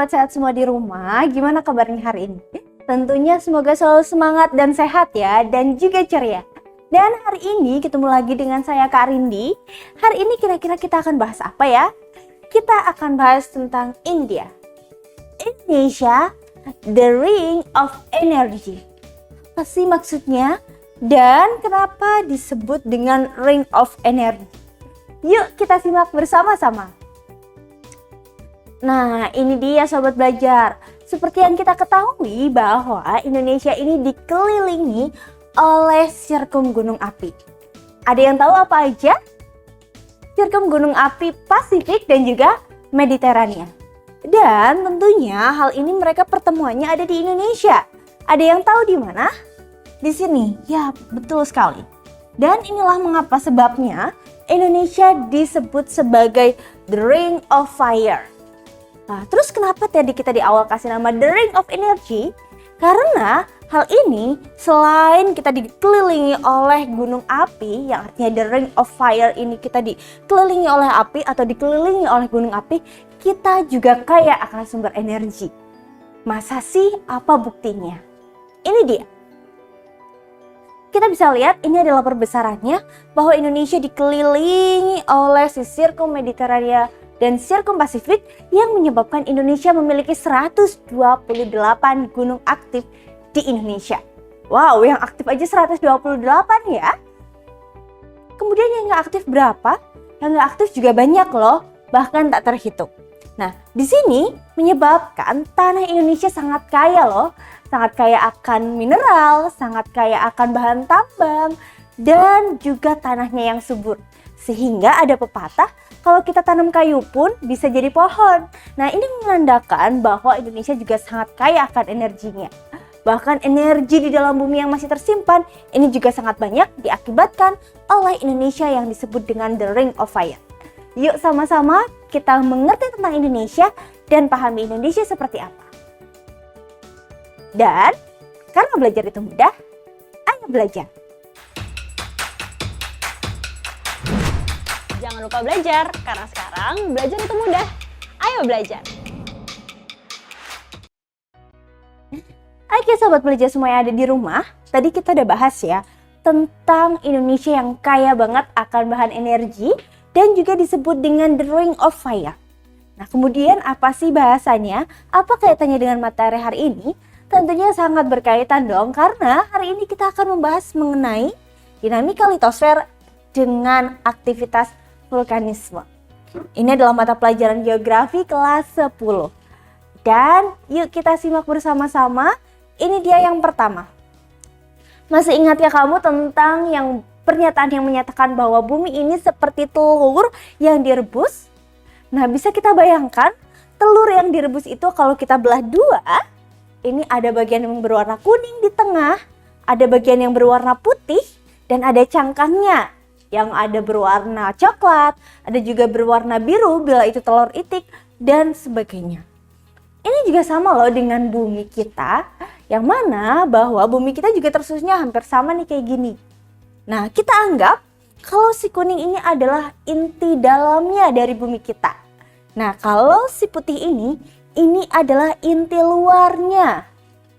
sahabat sehat semua di rumah, gimana kabarnya hari ini? Tentunya semoga selalu semangat dan sehat ya, dan juga ceria. Dan hari ini ketemu lagi dengan saya Kak Rindi. Hari ini kira-kira kita akan bahas apa ya? Kita akan bahas tentang India. Indonesia, the ring of energy. Apa sih maksudnya? Dan kenapa disebut dengan ring of energy? Yuk kita simak bersama-sama. Nah, ini dia sobat belajar. Seperti yang kita ketahui bahwa Indonesia ini dikelilingi oleh sirkum gunung api. Ada yang tahu apa aja? Sirkum gunung api Pasifik dan juga Mediterania. Dan tentunya hal ini mereka pertemuannya ada di Indonesia. Ada yang tahu di mana? Di sini. Ya, betul sekali. Dan inilah mengapa sebabnya Indonesia disebut sebagai the ring of fire. Nah, terus kenapa tadi kita di awal kasih nama The Ring of Energy? Karena hal ini selain kita dikelilingi oleh gunung api, yang artinya The Ring of Fire ini kita dikelilingi oleh api atau dikelilingi oleh gunung api, kita juga kaya akan sumber energi. Masa sih? Apa buktinya? Ini dia. Kita bisa lihat ini adalah perbesarannya bahwa Indonesia dikelilingi oleh si sirkum Mediterania dan sirkum Pasifik yang menyebabkan Indonesia memiliki 128 gunung aktif di Indonesia. Wow, yang aktif aja 128 ya. Kemudian yang nggak aktif berapa? Yang nggak aktif juga banyak loh, bahkan tak terhitung. Nah, di sini menyebabkan tanah Indonesia sangat kaya loh. Sangat kaya akan mineral, sangat kaya akan bahan tambang, dan juga tanahnya yang subur. Sehingga ada pepatah, kalau kita tanam kayu pun bisa jadi pohon. Nah, ini menandakan bahwa Indonesia juga sangat kaya akan energinya. Bahkan energi di dalam bumi yang masih tersimpan, ini juga sangat banyak diakibatkan oleh Indonesia yang disebut dengan The Ring of Fire. Yuk sama-sama kita mengerti tentang Indonesia dan pahami Indonesia seperti apa. Dan karena belajar itu mudah, ayo belajar. Jangan lupa belajar, karena sekarang belajar itu mudah. Ayo belajar. Oke sobat belajar semua yang ada di rumah, tadi kita udah bahas ya tentang Indonesia yang kaya banget akan bahan energi dan juga disebut dengan the ring of fire. Nah, kemudian apa sih bahasanya? Apa kaitannya dengan materi hari ini? Tentunya sangat berkaitan dong, karena hari ini kita akan membahas mengenai dinamika litosfer dengan aktivitas vulkanisme. Ini adalah mata pelajaran geografi kelas 10. Dan yuk kita simak bersama-sama. Ini dia yang pertama. Masih ingat ya kamu tentang yang pernyataan yang menyatakan bahwa bumi ini seperti telur yang direbus? Nah, bisa kita bayangkan telur yang direbus itu kalau kita belah dua, ini ada bagian yang berwarna kuning di tengah, ada bagian yang berwarna putih, dan ada cangkangnya yang ada berwarna coklat, ada juga berwarna biru bila itu telur itik, dan sebagainya. Ini juga sama loh dengan bumi kita, yang mana bahwa bumi kita juga tersusunnya hampir sama nih kayak gini. Nah, kita anggap kalau si kuning ini adalah inti dalamnya dari bumi kita. Nah, kalau si putih ini adalah inti luarnya.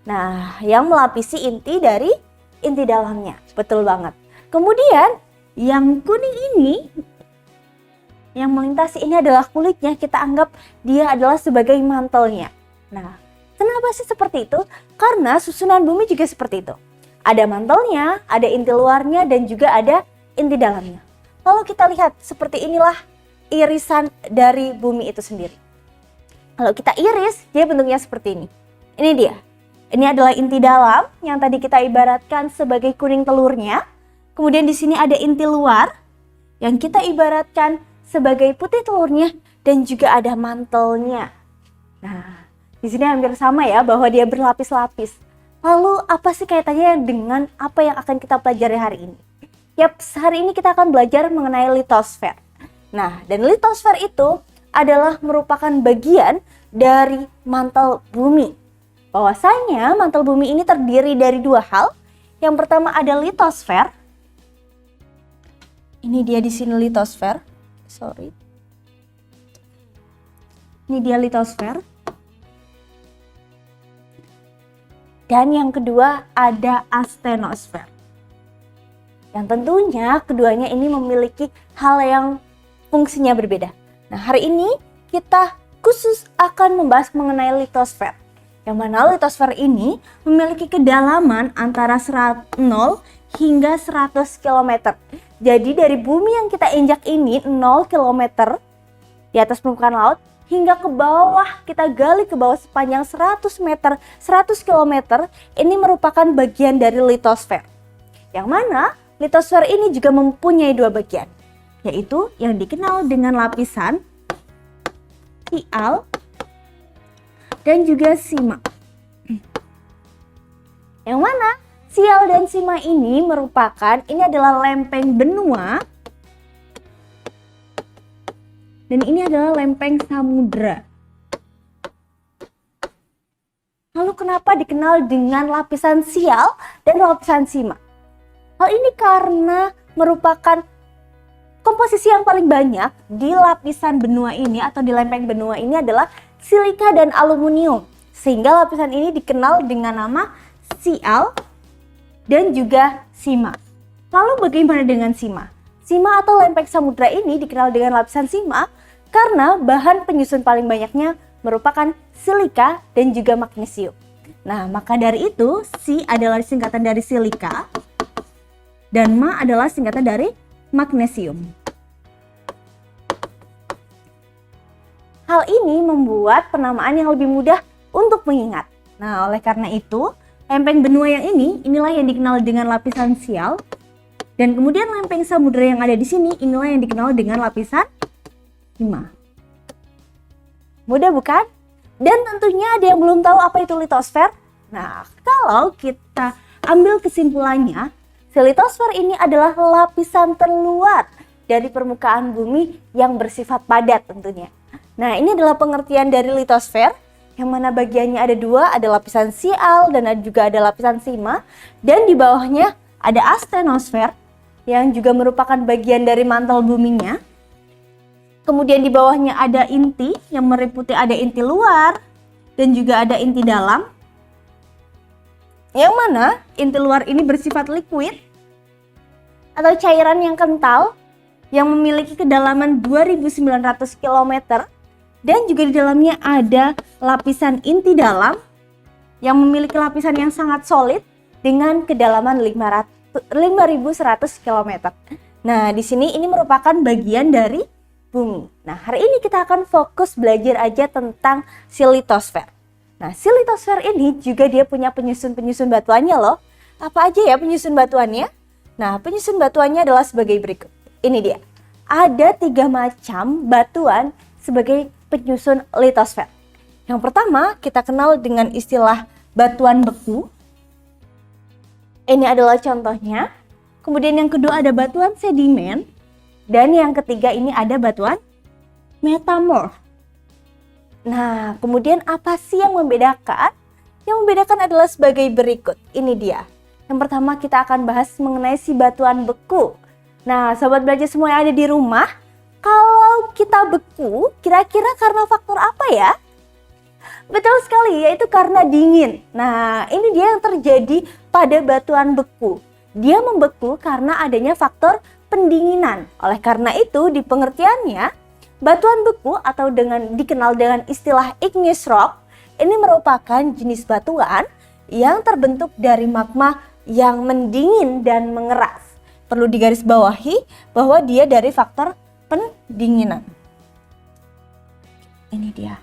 Nah, yang melapisi inti dari inti dalamnya. Betul banget. Kemudian yang kuning ini, yang melintasi ini adalah kulitnya, kita anggap dia adalah sebagai mantelnya. Nah, kenapa sih seperti itu? Karena susunan bumi juga seperti itu. Ada mantelnya, ada inti luarnya, dan juga ada inti dalamnya. Lalu kita lihat, seperti inilah irisan dari bumi itu sendiri. Kalau kita iris, dia bentuknya seperti ini. Ini dia. Ini adalah inti dalam yang tadi kita ibaratkan sebagai kuning telurnya. Kemudian di sini ada inti luar yang kita ibaratkan sebagai putih telurnya dan juga ada mantelnya. Nah, di sini hampir sama ya bahwa dia berlapis-lapis. Lalu apa sih kaitannya dengan apa yang akan kita pelajari hari ini? Yap, hari ini kita akan belajar mengenai litosfer. Nah, dan litosfer itu adalah merupakan bagian dari mantel bumi. Bahwasanya mantel bumi ini terdiri dari dua hal. Yang pertama ada litosfer. Ini dia di sini litosfer. Ini dia litosfer. Dan yang kedua ada astenosfer. Yang tentunya keduanya ini memiliki hal yang fungsinya berbeda. Nah, hari ini kita khusus akan membahas mengenai litosfer. Yang mana litosfer ini memiliki kedalaman antara 0 hingga 100 km. Jadi dari bumi yang kita injak ini 0 km di atas permukaan laut hingga ke bawah, kita gali ke bawah sepanjang 100 meter, 100 km, ini merupakan bagian dari litosfer. Yang mana litosfer ini juga mempunyai dua bagian, yaitu yang dikenal dengan lapisan sial dan juga sima. Yang mana sial dan sima ini adalah lempeng benua dan ini adalah lempeng samudra. Lalu kenapa dikenal dengan lapisan sial dan lapisan sima? Hal ini karena merupakan komposisi yang paling banyak di lapisan benua ini atau di lempeng benua ini adalah silika dan aluminium. Sehingga lapisan ini dikenal dengan nama sial dan juga sima. Lalu bagaimana dengan sima? Sima atau lempeng samudra ini dikenal dengan lapisan sima karena bahan penyusun paling banyaknya merupakan silika dan juga magnesium. Nah, maka dari itu Si adalah singkatan dari silika dan Ma adalah singkatan dari magnesium. Hal ini membuat penamaan yang lebih mudah untuk mengingat. Nah, oleh karena itu, lempeng benua yang inilah yang dikenal dengan lapisan sial. Dan kemudian lempeng samudra yang ada di sini, inilah yang dikenal dengan lapisan sima. Mudah bukan? Dan tentunya ada yang belum tahu apa itu litosfer. Nah, kalau kita ambil kesimpulannya, si litosfer ini adalah lapisan terluar dari permukaan bumi yang bersifat padat tentunya. Nah, ini adalah pengertian dari litosfer, yang mana bagiannya ada dua, ada lapisan sial dan juga ada lapisan sima. Dan di bawahnya ada astenosfer, yang juga merupakan bagian dari mantel buminya. Kemudian di bawahnya ada inti, yang meliputi ada inti luar dan juga ada inti dalam. Yang mana inti luar ini bersifat liquid atau cairan yang kental, yang memiliki kedalaman 2.900 km. Dan juga di dalamnya ada lapisan inti dalam yang memiliki lapisan yang sangat solid dengan kedalaman 5.100 km. Nah, di sini ini merupakan bagian dari bumi. Nah, hari ini kita akan fokus belajar aja tentang si litosfer. Nah, si litosfer ini juga dia punya penyusun-penyusun batuannya loh. Apa aja ya penyusun batuannya? Nah, penyusun batuannya adalah sebagai berikut. Ini dia. Ada 3 macam batuan sebagai penyusun litosfer. Yang pertama kita kenal dengan istilah batuan beku. Ini adalah contohnya. Kemudian yang kedua ada batuan sedimen. Dan yang ketiga ini ada batuan metamorf. Nah, kemudian apa sih yang membedakan? Yang membedakan adalah sebagai berikut. Ini dia. Yang pertama kita akan bahas mengenai si batuan beku. Nah, sobat belajar semua yang ada di rumah, kalau kita beku, kira-kira karena faktor apa ya? Betul sekali, yaitu karena dingin. Nah, ini dia yang terjadi pada batuan beku. Dia membeku karena adanya faktor pendinginan. Oleh karena itu, di pengertiannya, batuan beku atau dikenal dengan istilah igneous rock, ini merupakan jenis batuan yang terbentuk dari magma yang mendingin dan mengeras. Perlu digarisbawahi bahwa dia dari faktor pendinginan. Ini dia.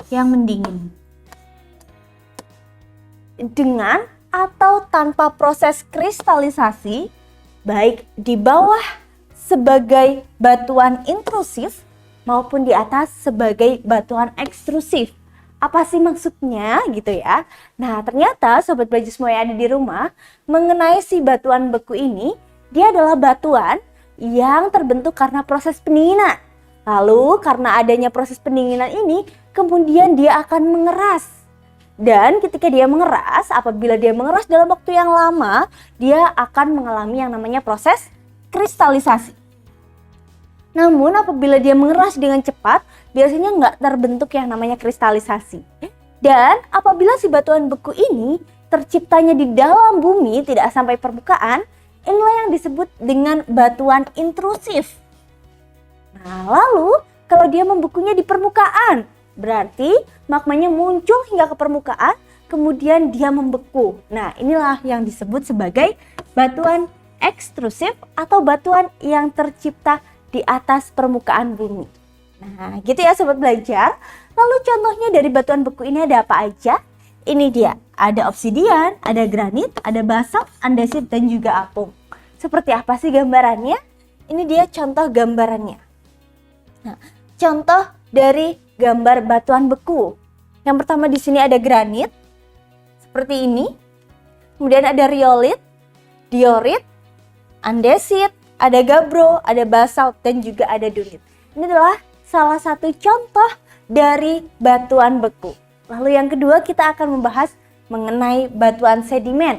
Yang mendingin. Dengan atau tanpa proses kristalisasi, baik di bawah sebagai batuan intrusif maupun di atas sebagai batuan ekstrusif. Apa sih maksudnya gitu ya? Nah, ternyata sobat belajar semua yang ada di rumah, mengenai si batuan beku ini, dia adalah batuan yang terbentuk karena proses pendinginan. Lalu karena adanya proses pendinginan ini, kemudian dia akan mengeras. Dan ketika dia mengeras, apabila dia mengeras dalam waktu yang lama, dia akan mengalami yang namanya proses kristalisasi. Namun apabila dia mengeras dengan cepat, biasanya nggak terbentuk yang namanya kristalisasi. Dan apabila si batuan beku ini terciptanya di dalam bumi, tidak sampai permukaan, inilah yang disebut dengan batuan intrusif. Nah, lalu kalau dia membekunya di permukaan, berarti magmanya muncul hingga ke permukaan, kemudian dia membeku. Nah, inilah yang disebut sebagai batuan ekstrusif atau batuan yang tercipta di atas permukaan bumi. Nah, gitu ya sobat belajar. Lalu contohnya dari batuan beku ini ada apa aja? Ini dia, ada obsidian, ada granit, ada basalt, andesit, dan juga apung. Seperti apa sih gambarannya? Ini dia contoh gambarannya. Nah, contoh dari gambar batuan beku. Yang pertama di sini ada granit, seperti ini. Kemudian ada riolit, diorit, andesit, ada gabbro, ada basalt, dan juga ada dunit. Ini adalah salah satu contoh dari batuan beku. Lalu yang kedua kita akan membahas mengenai batuan sedimen.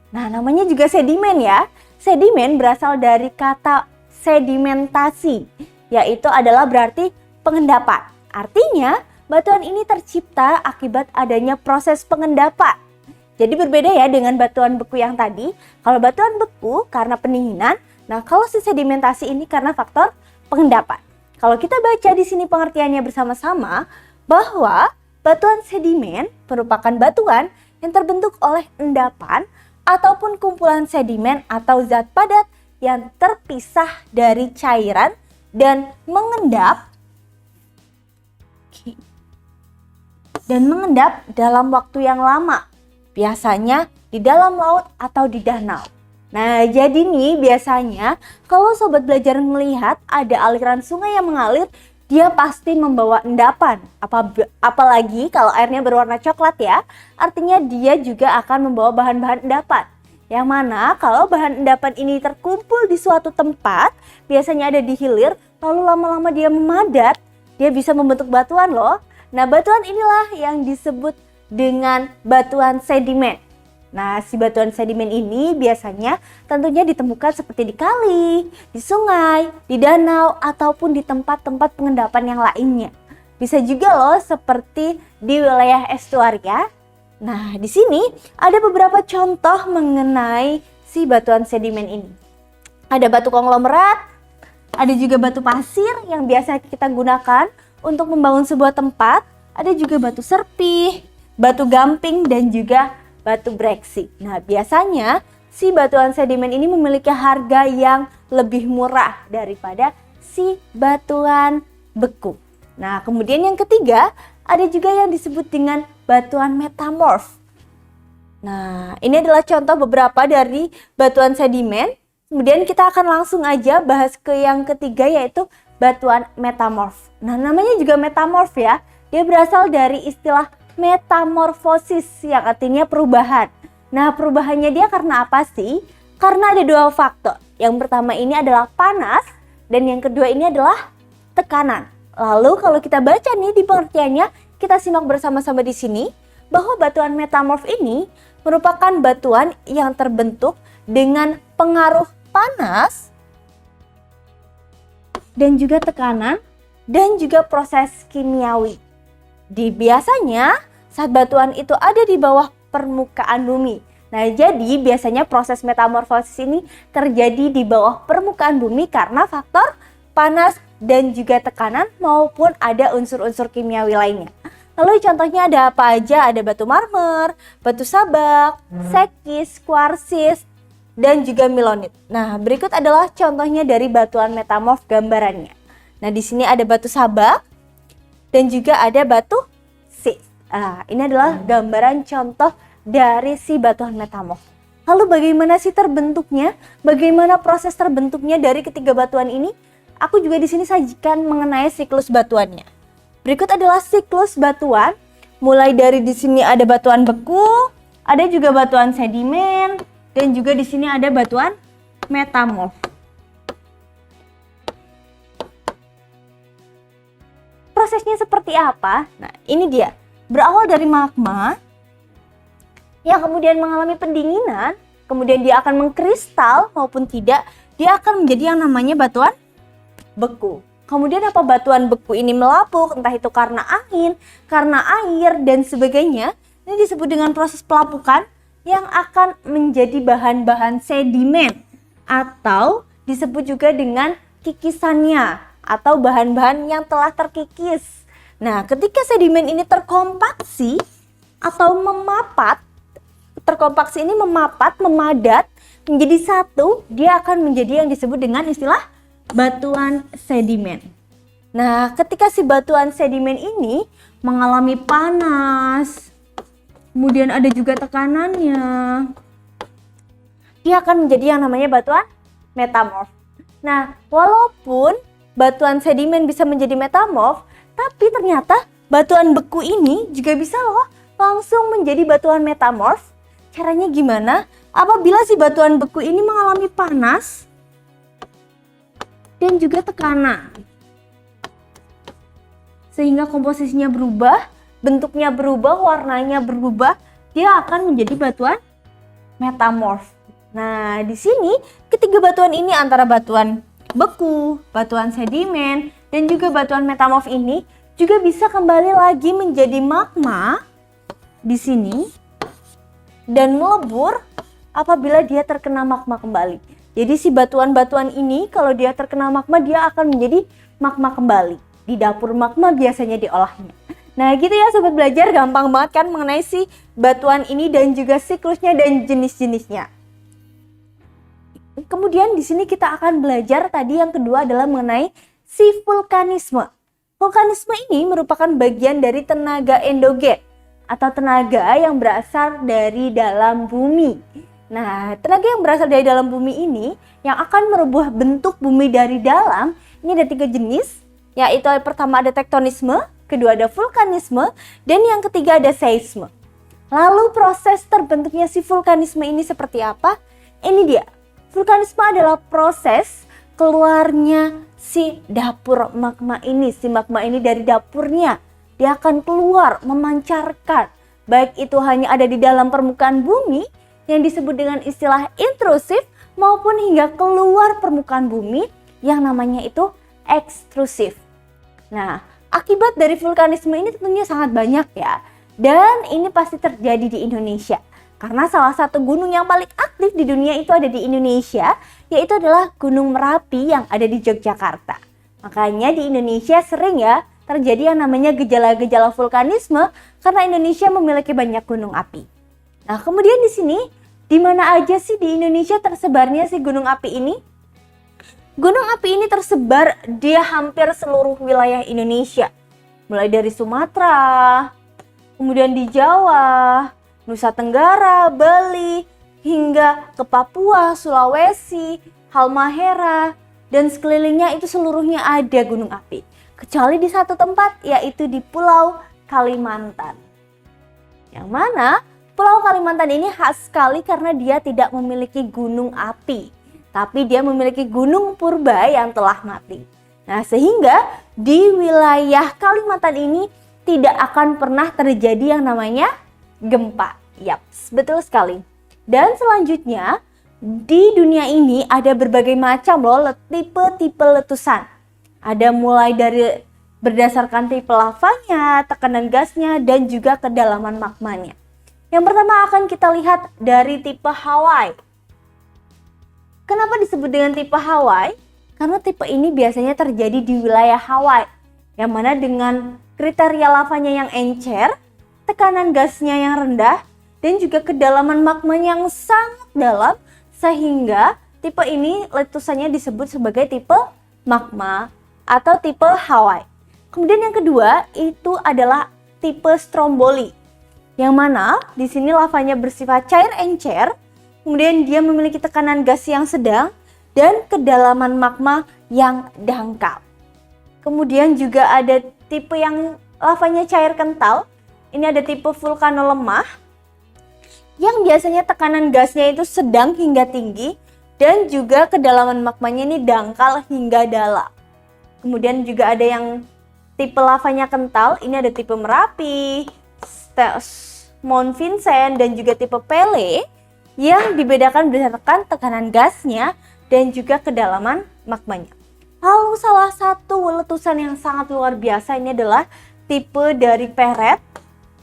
Nah, namanya juga sedimen ya. Sedimen berasal dari kata sedimentasi, yaitu adalah berarti pengendapan. Artinya, batuan ini tercipta akibat adanya proses pengendapan. Jadi berbeda ya dengan batuan beku yang tadi. Kalau batuan beku karena pendinginan, nah kalau si sedimentasi ini karena faktor pengendapan. Kalau kita baca di sini pengertiannya bersama-sama bahwa batuan sedimen merupakan batuan yang terbentuk oleh endapan ataupun kumpulan sedimen atau zat padat yang terpisah dari cairan dan mengendap dalam waktu yang lama, biasanya di dalam laut atau di danau. Nah, jadi nih biasanya kalau sobat belajar melihat ada aliran sungai yang mengalir, dia pasti membawa endapan. Apalagi kalau airnya berwarna coklat ya, artinya dia juga akan membawa bahan-bahan endapan. Yang mana kalau bahan endapan ini terkumpul di suatu tempat, biasanya ada di hilir, lalu lama-lama dia memadat, dia bisa membentuk batuan loh. Nah, batuan inilah yang disebut dengan batuan sedimen. Nah, si batuan sedimen ini biasanya tentunya ditemukan seperti di kali, di sungai, di danau, ataupun di tempat-tempat pengendapan yang lainnya. Bisa juga loh seperti di wilayah estuaria. Nah, di sini ada beberapa contoh mengenai si batuan sedimen ini. Ada batu konglomerat, ada juga batu pasir yang biasa kita gunakan untuk membangun sebuah tempat. Ada juga batu serpih, batu gamping, dan juga batu breksi. Nah, biasanya si batuan sedimen ini memiliki harga yang lebih murah daripada si batuan beku. Nah, kemudian yang ketiga, ada juga yang disebut dengan batuan metamorf. Nah, ini adalah contoh beberapa dari batuan sedimen. Kemudian kita akan langsung aja bahas ke yang ketiga, yaitu batuan metamorf. Nah, namanya juga metamorf ya. Dia berasal dari istilah metamorfosis yang artinya perubahan. Nah, perubahannya dia karena apa sih? Karena ada dua faktor. Yang pertama ini adalah panas dan yang kedua ini adalah tekanan. Lalu kalau kita baca nih di pengertiannya, kita simak bersama-sama di sini bahwa batuan metamorf ini merupakan batuan yang terbentuk dengan pengaruh panas dan juga tekanan dan juga proses kimiawi. Biasanya saat batuan itu ada di bawah permukaan bumi. Nah, jadi biasanya proses metamorfosis ini terjadi di bawah permukaan bumi karena faktor panas dan juga tekanan maupun ada unsur-unsur kimiawi lainnya. Lalu contohnya ada apa aja? Ada batu marmer, batu sabak, sekis, kuarsis, dan juga milonit. Nah, berikut adalah contohnya dari batuan metamorf gambarannya. Nah, di sini ada batu sabak dan juga ada batu sis. Ini adalah gambaran contoh dari si batuan metamorf. Lalu bagaimana sih terbentuknya? Bagaimana proses terbentuknya dari ketiga batuan ini? Aku juga di sini sajikan mengenai siklus batuannya. Berikut adalah siklus batuan. Mulai dari di sini ada batuan beku, ada juga batuan sedimen, dan juga di sini ada batuan metamorf. Prosesnya seperti apa? Nah, ini dia. Berawal dari magma yang kemudian mengalami pendinginan, kemudian dia akan mengkristal maupun tidak, dia akan menjadi yang namanya batuan beku. Kemudian apa batuan beku ini melapuk, entah itu karena angin, karena air, dan sebagainya. Ini disebut dengan proses pelapukan yang akan menjadi bahan-bahan sedimen atau disebut juga dengan kikisannya atau bahan-bahan yang telah terkikis. Nah, ketika sedimen ini terkompaksi atau memapat, terkompaksi ini memapat, memadat menjadi satu, dia akan menjadi yang disebut dengan istilah batuan sedimen. Nah, ketika si batuan sedimen ini mengalami panas, kemudian ada juga tekanannya, dia akan menjadi yang namanya batuan metamorf. Nah, walaupun batuan sedimen bisa menjadi metamorf, tapi ternyata batuan beku ini juga bisa loh langsung menjadi batuan metamorf. Caranya gimana? Apabila si batuan beku ini mengalami panas dan juga tekanan, sehingga komposisinya berubah, bentuknya berubah, warnanya berubah, dia akan menjadi batuan metamorf. Nah, di sini ketiga batuan ini antara batuan beku, batuan sedimen, dan juga batuan metamorf ini juga bisa kembali lagi menjadi magma di sini dan melebur apabila dia terkena magma kembali. Jadi si batuan-batuan ini kalau dia terkena magma, dia akan menjadi magma kembali. Di dapur magma biasanya diolahnya. Nah gitu ya sobat belajar, gampang banget kan mengenai si batuan ini dan juga siklusnya dan jenis-jenisnya. Kemudian di sini kita akan belajar tadi yang kedua adalah mengenai si vulkanisme. Vulkanisme ini merupakan bagian dari tenaga endogen atau tenaga yang berasal dari dalam bumi. Nah, tenaga yang berasal dari dalam bumi ini yang akan merubah bentuk bumi dari dalam, ini ada 3 jenis, yaitu yang pertama ada tektonisme, kedua ada vulkanisme, dan yang ketiga ada seisme. Lalu proses terbentuknya si vulkanisme ini seperti apa? Ini dia. Vulkanisme adalah proses keluarnya si dapur magma ini. Si magma ini dari dapurnya, dia akan keluar memancarkan. Baik itu hanya ada di dalam permukaan bumi yang disebut dengan istilah intrusif maupun hingga keluar permukaan bumi yang namanya itu ekstrusif. Nah, akibat dari vulkanisme ini tentunya sangat banyak ya. Dan ini pasti terjadi di Indonesia. Karena salah satu gunung yang paling aktif di dunia itu ada di Indonesia, yaitu adalah Gunung Merapi yang ada di Yogyakarta. Makanya di Indonesia sering ya terjadi yang namanya gejala-gejala vulkanisme karena Indonesia memiliki banyak gunung api. Nah, kemudian di sini, di mana aja sih di Indonesia tersebarnya si gunung api ini? Gunung api ini tersebar di hampir seluruh wilayah Indonesia. Mulai dari Sumatera, kemudian di Jawa, Nusa Tenggara, Bali, hingga ke Papua, Sulawesi, Halmahera, dan sekelilingnya itu seluruhnya ada gunung api. Kecuali di satu tempat, yaitu di Pulau Kalimantan. Yang mana Pulau Kalimantan ini khas sekali karena dia tidak memiliki gunung api, tapi dia memiliki gunung purba yang telah mati. Nah, sehingga di wilayah Kalimantan ini tidak akan pernah terjadi yang namanya gempa. Yap, betul sekali. Dan selanjutnya, di dunia ini ada berbagai macam loh tipe-tipe letusan. Ada mulai dari berdasarkan tipe lavanya, tekanan gasnya, dan juga kedalaman magmanya. Yang pertama akan kita lihat dari tipe Hawaii. Kenapa disebut dengan tipe Hawaii? Karena tipe ini biasanya terjadi di wilayah Hawaii, yang mana dengan kriteria lavanya yang encer, tekanan gasnya yang rendah, dan juga kedalaman magmanya yang sangat dalam, sehingga tipe ini letusannya disebut sebagai tipe magma atau tipe Hawaii. Kemudian yang kedua itu adalah tipe Stromboli, yang mana di sini lavanya bersifat cair encer, kemudian dia memiliki tekanan gas yang sedang dan kedalaman magma yang dangkal. Kemudian juga ada tipe yang lavanya cair kental. Ini ada tipe vulkano lemah yang biasanya tekanan gasnya itu sedang hingga tinggi dan juga kedalaman magmanya ini dangkal hingga dalam. Kemudian juga ada yang tipe lavanya kental. Ini ada tipe Merapi, Mount Vincent, dan juga tipe Pele yang dibedakan berdasarkan tekanan gasnya dan juga kedalaman magmanya. Lalu salah satu letusan yang sangat luar biasa ini adalah tipe dari Perret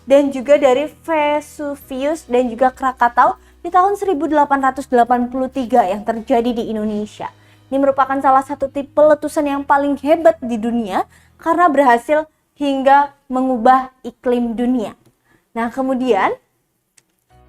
dan juga dari Vesuvius dan juga Krakatau di tahun 1883 yang terjadi di Indonesia. Ini merupakan salah satu tipe letusan yang paling hebat di dunia karena berhasil hingga mengubah iklim dunia. Nah, kemudian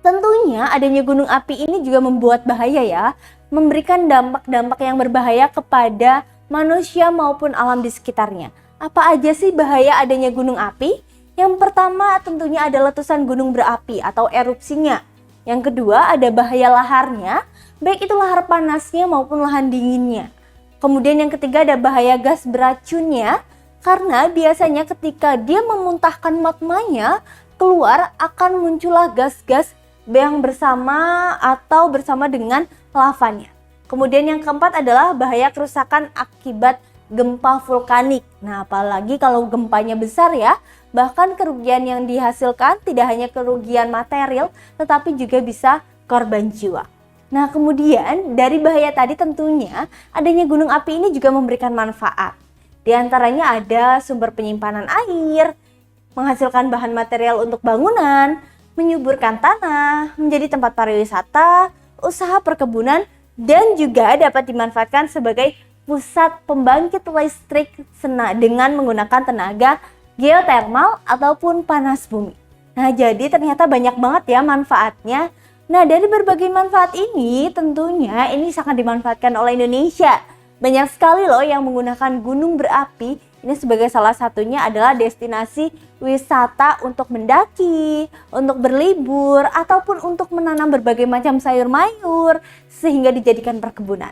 tentunya adanya gunung api ini juga membuat bahaya ya, memberikan dampak-dampak yang berbahaya kepada manusia maupun alam di sekitarnya. Apa aja sih bahaya adanya gunung api? Yang pertama tentunya ada letusan gunung berapi atau erupsinya. Yang kedua ada bahaya laharnya, baik itu lahar panasnya maupun lahan dinginnya. Kemudian yang ketiga ada bahaya gas beracunnya, karena biasanya ketika dia memuntahkan magmanya, keluar akan muncullah gas-gas yang bersama atau bersama dengan lavanya. Kemudian yang keempat adalah bahaya kerusakan akibat gempa vulkanik. Nah, apalagi kalau gempanya besar ya, bahkan kerugian yang dihasilkan tidak hanya kerugian material, tetapi juga bisa korban jiwa. Nah, kemudian dari bahaya tadi tentunya adanya gunung api ini juga memberikan manfaat. Di antaranya ada sumber penyimpanan air, menghasilkan bahan material untuk bangunan, menyuburkan tanah, menjadi tempat pariwisata, usaha perkebunan, dan juga dapat dimanfaatkan sebagai pusat pembangkit listrik dengan menggunakan tenaga geotermal ataupun panas bumi. Nah, jadi ternyata banyak banget ya manfaatnya. Nah, dari berbagai manfaat ini tentunya ini sangat dimanfaatkan oleh Indonesia. Banyak sekali loh yang menggunakan gunung berapi. Ini sebagai salah satunya adalah destinasi wisata untuk mendaki, untuk berlibur, ataupun untuk menanam berbagai macam sayur mayur sehingga dijadikan perkebunan.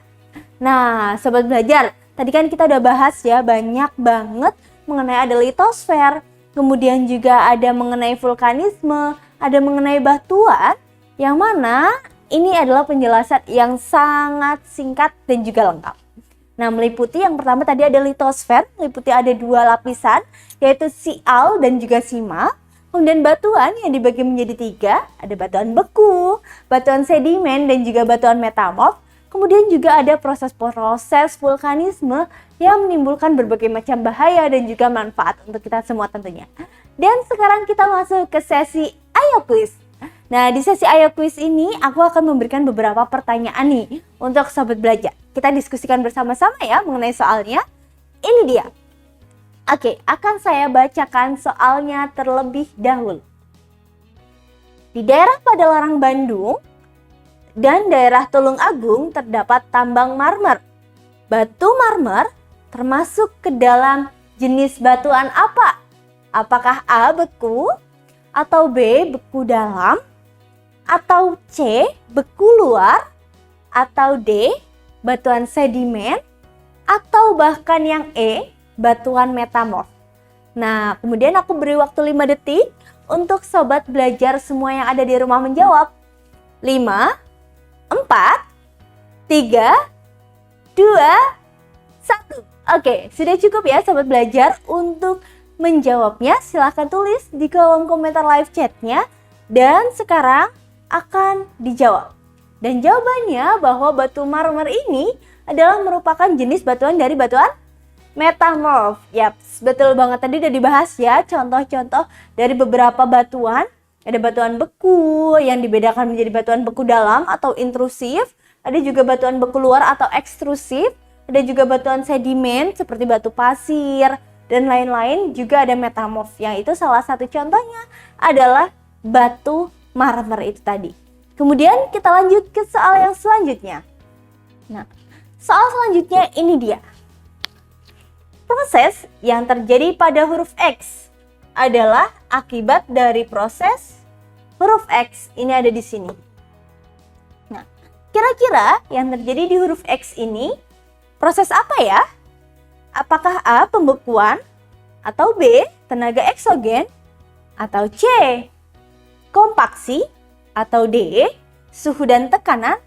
Nah, sobat belajar, tadi kan kita udah bahas ya banyak banget mengenai ada litosfer, kemudian juga ada mengenai vulkanisme, ada mengenai batuan, yang mana ini adalah penjelasan yang sangat singkat dan juga lengkap. Nah, meliputi yang pertama tadi ada litosfer, meliputi ada dua lapisan, yaitu sial dan juga sima. Kemudian batuan yang dibagi menjadi tiga, ada batuan beku, batuan sedimen, dan juga batuan metamorf. Kemudian juga ada proses-proses vulkanisme yang menimbulkan berbagai macam bahaya dan juga manfaat untuk kita semua tentunya. Dan sekarang kita masuk ke sesi Ayo Quiz. Nah, di sesi Ayo Quiz ini aku akan memberikan beberapa pertanyaan nih untuk sobat belajar. Kita diskusikan bersama-sama ya mengenai soalnya. Ini dia. Oke, akan saya bacakan soalnya terlebih dahulu. Di daerah Padalarang, Bandung, dan daerah Tulung Agung terdapat tambang marmer. Batu marmer termasuk ke dalam jenis batuan apa? Apakah A. beku, atau B. beku dalam, atau C. beku luar, atau D. batuan sedimen, atau bahkan yang E. batuan metamorf. Nah, kemudian aku beri waktu 5 detik untuk sobat belajar semua yang ada di rumah menjawab. 5, 4, 3, 2, 1. Oke, sudah cukup ya sobat belajar untuk menjawabnya. Silahkan tulis di kolom komentar live chatnya. Dan sekarang akan dijawab. Dan jawabannya bahwa batu marmer ini adalah merupakan jenis batuan dari batuan metamorf. Yaps, betul banget, tadi udah dibahas ya contoh-contoh dari beberapa batuan. Ada batuan beku yang dibedakan menjadi batuan beku dalam atau intrusif. Ada juga batuan beku luar atau ekstrusif. Ada juga batuan sedimen seperti batu pasir dan lain-lain. Juga ada metamorf yang itu salah satu contohnya adalah batu marmer itu tadi. Kemudian kita lanjut ke soal yang selanjutnya. Nah, soal selanjutnya ini dia. Proses yang terjadi pada huruf X adalah akibat dari proses huruf X. Ini ada di sini. Nah, kira-kira yang terjadi di huruf X ini proses apa ya? Apakah A. pembekuan, atau B. tenaga eksogen, atau C. kompaksi, atau D. suhu dan tekanan,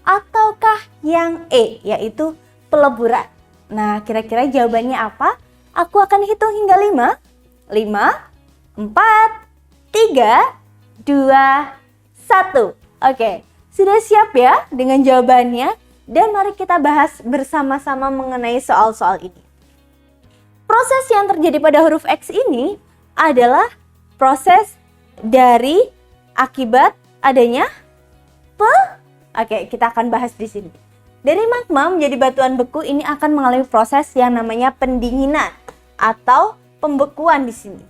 ataukah yang E. yaitu peleburan? Nah, kira-kira jawabannya apa? Aku akan hitung hingga 5, 4, 3, 2, 1. Oke, sudah siap ya dengan jawabannya? Dan mari kita bahas bersama-sama mengenai soal-soal ini. proses yang terjadi pada huruf X ini adalah proses dari akibat adanya Oke, kita akan bahas di sini. Dari magma menjadi batuan beku ini akan mengalami proses yang namanya pendinginan atau pembekuan di sini.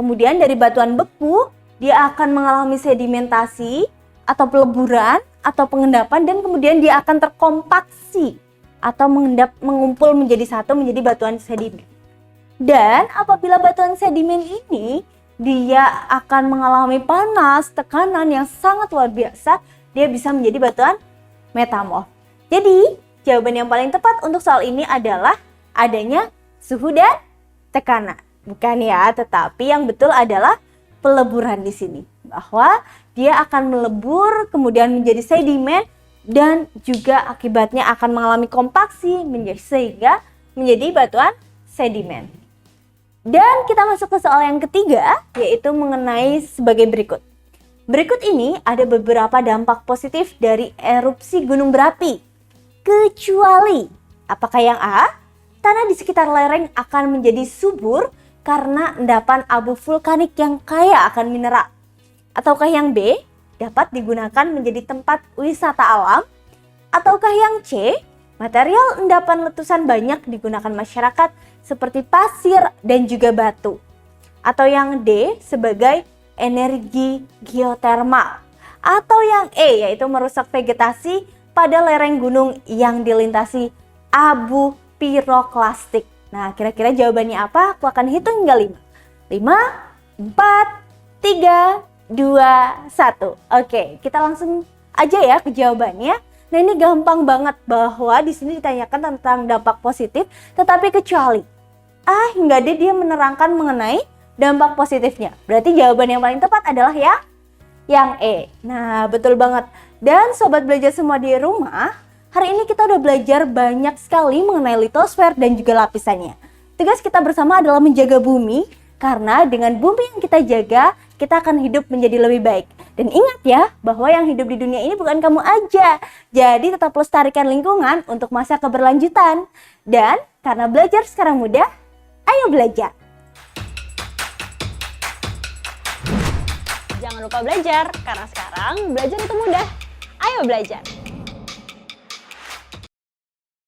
Kemudian dari batuan beku, dia akan mengalami sedimentasi atau peleburan atau pengendapan, dan kemudian dia akan terkompaksi atau mengumpul menjadi satu menjadi batuan sedimen. Dan apabila batuan sedimen ini dia akan mengalami panas, tekanan yang sangat luar biasa, dia bisa menjadi batuan metamorf. Jadi, jawaban yang paling tepat untuk soal ini adalah adanya suhu dan tekanan. Bukan ya, tetapi yang betul adalah peleburan di sini. Bahwa dia akan melebur, kemudian menjadi sedimen, dan juga akibatnya akan mengalami kompaksi sehingga menjadi batuan sedimen. Dan kita masuk ke soal yang ketiga, yaitu mengenai sebagai berikut. Berikut ini ada beberapa dampak positif dari erupsi gunung berapi. Kecuali, apakah yang A? Tanah di sekitar lereng akan menjadi subur karena endapan abu vulkanik yang kaya akan mineral. Ataukah yang B? Dapat digunakan menjadi tempat wisata alam. Ataukah yang C? Material endapan letusan banyak digunakan masyarakat seperti pasir dan juga batu. Atau yang D sebagai energi geotermal. Atau yang E yaitu merusak vegetasi pada lereng gunung yang dilintasi abu piroklastik. Nah, kira-kira jawabannya apa? Aku akan hitung hingga 5. 5, 4, 3, 2, 1. Oke, kita langsung aja ya ke jawabannya. Nah, ini gampang banget bahwa di sini ditanyakan tentang dampak positif, tetapi kecuali A hingga D dia menerangkan mengenai dampak positifnya. Berarti jawaban yang paling tepat adalah ya yang E. Nah, betul banget. Dan sobat belajar semua di rumah, hari ini kita udah belajar banyak sekali mengenai litosfer dan juga lapisannya. Tugas kita bersama adalah menjaga bumi, karena dengan bumi yang kita jaga, kita akan hidup menjadi lebih baik. Dan ingat ya, bahwa yang hidup di dunia ini bukan kamu aja. Jadi tetap lestarikan lingkungan untuk masa keberlanjutan. Dan karena belajar sekarang mudah, ayo belajar. Jangan lupa belajar, karena sekarang belajar itu mudah. Ayo belajar!